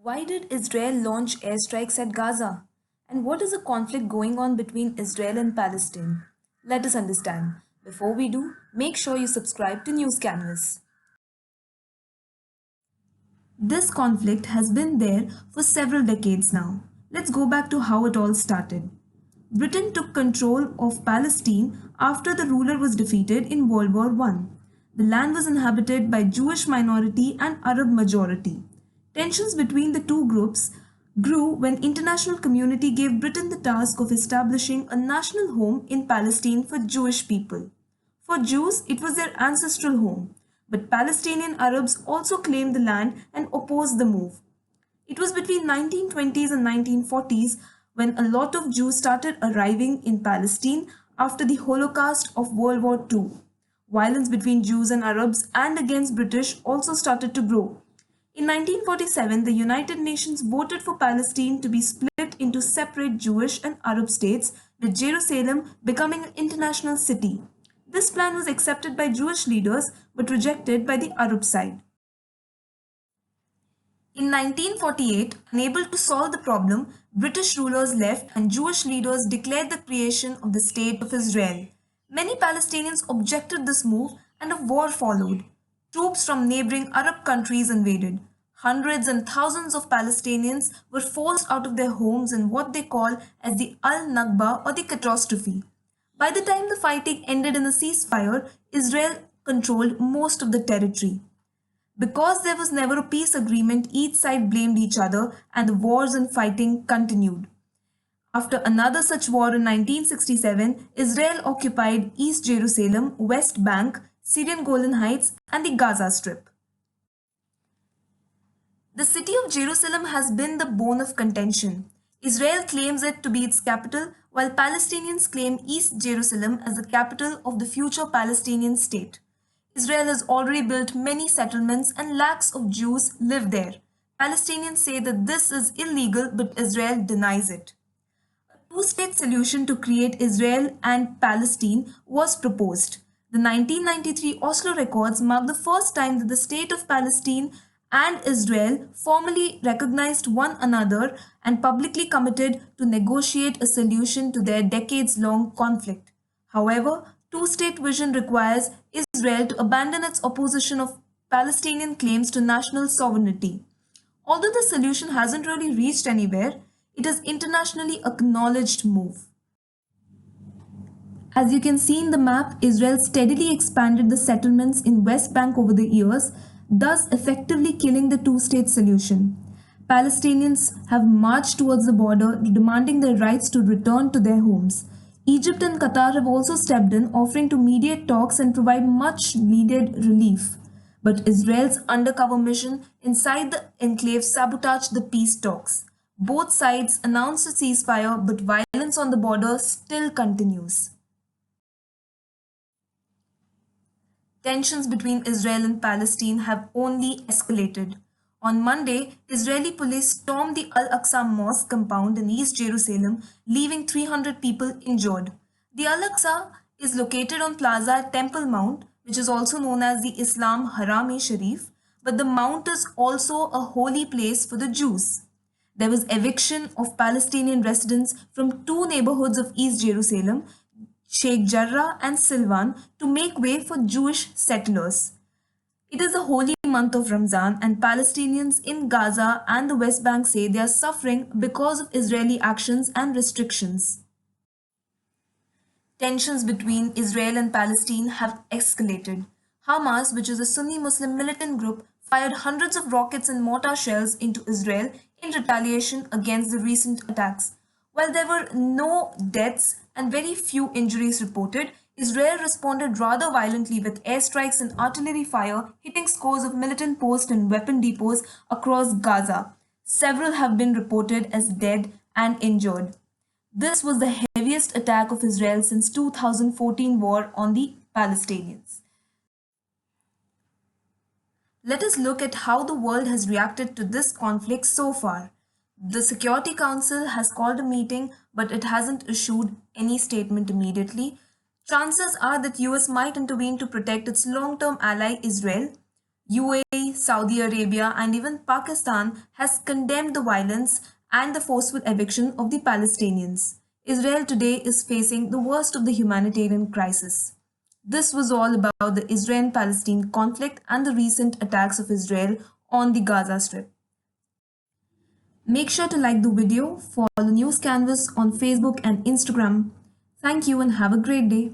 Why did Israel launch airstrikes at Gaza? And what is the conflict going on between Israel and Palestine? Let us understand. Before we do, make sure you subscribe to News Canvas. This conflict has been there for several decades now. Let's go back to how it all started. Britain took control of Palestine after the ruler was defeated in World War I. The land was inhabited by Jewish minority and Arab majority. Tensions between the two groups grew when international community gave Britain the task of establishing a national home in Palestine for Jewish people. For Jews, it was their ancestral home, but Palestinian Arabs also claimed the land and opposed the move. It was between 1920s and 1940s when a lot of Jews started arriving in Palestine after the Holocaust of World War II. Violence between Jews and Arabs and against British also started to grow. In 1947, the United Nations voted for Palestine to be split into separate Jewish and Arab states, with Jerusalem becoming an international city. This plan was accepted by Jewish leaders but rejected by the Arab side. In 1948, unable to solve the problem, British rulers left and Jewish leaders declared the creation of the State of Israel. Many Palestinians objected this move and a war followed. Troops from neighboring Arab countries invaded. Hundreds and thousands of Palestinians were forced out of their homes in what they call as the Al-Nakba or the catastrophe. By the time the fighting ended in a ceasefire, Israel controlled most of the territory. Because there was never a peace agreement, each side blamed each other and the wars and fighting continued. After another such war in 1967, Israel occupied East Jerusalem, West Bank, Syrian Golan Heights, and the Gaza Strip. The city of Jerusalem has been the bone of contention. Israel claims it to be its capital, while Palestinians claim East Jerusalem as the capital of the future Palestinian state. Israel has already built many settlements and lakhs of Jews live there. Palestinians say that this is illegal, but Israel denies it. A two-state solution to create Israel and Palestine was proposed. The 1993 Oslo Accords marked the first time that the state of Palestine and Israel formally recognized one another and publicly committed to negotiate a solution to their decades-long conflict. However, two-state vision requires Israel to abandon its opposition of Palestinian claims to national sovereignty. Although the solution hasn't really reached anywhere, it is internationally acknowledged move. As you can see in the map, Israel steadily expanded the settlements in West Bank over the years, thus effectively killing the two-state solution. Palestinians have marched towards the border, demanding their rights to return to their homes. Egypt and Qatar have also stepped in, offering to mediate talks and provide much needed relief. But Israel's undercover mission inside the enclave sabotaged the peace talks. Both sides announced a ceasefire, but violence on the border still continues. Tensions between Israel and Palestine have only escalated. On Monday, Israeli police stormed the Al-Aqsa Mosque compound in East Jerusalem, leaving 300 people injured. The Al-Aqsa is located on Plaza at Temple Mount, which is also known as the Islam Haram-e-Sharif, but the mount is also a holy place for the Jews. There was eviction of Palestinian residents from two neighborhoods of East Jerusalem, Sheikh Jarrah and Silwan, to make way for Jewish settlers. It is the holy month of Ramzan, and Palestinians in Gaza and the West Bank say they are suffering because of Israeli actions and restrictions. Tensions between Israel and Palestine have escalated. Hamas, which is a Sunni Muslim militant group, fired hundreds of rockets and mortar shells into Israel in retaliation against the recent attacks. While there were no deaths and very few injuries reported, Israel responded rather violently with airstrikes and artillery fire, hitting scores of militant posts and weapon depots across Gaza. Several have been reported as dead and injured. This was the heaviest attack of Israel since 2014 war on the Palestinians. Let us look at how the world has reacted to this conflict so far. The Security Council has called a meeting, but it hasn't issued any statement immediately. Chances are that US might intervene to protect its long-term ally Israel. UAE, Saudi Arabia, and even Pakistan has condemned the violence and the forceful eviction of the Palestinians. Israel today is facing the worst of the humanitarian crisis. This was all about the Israel Palestine conflict and the recent attacks of Israel on the Gaza Strip. Make sure to like the video, follow News Canvas on Facebook and Instagram. Thank you and have a great day.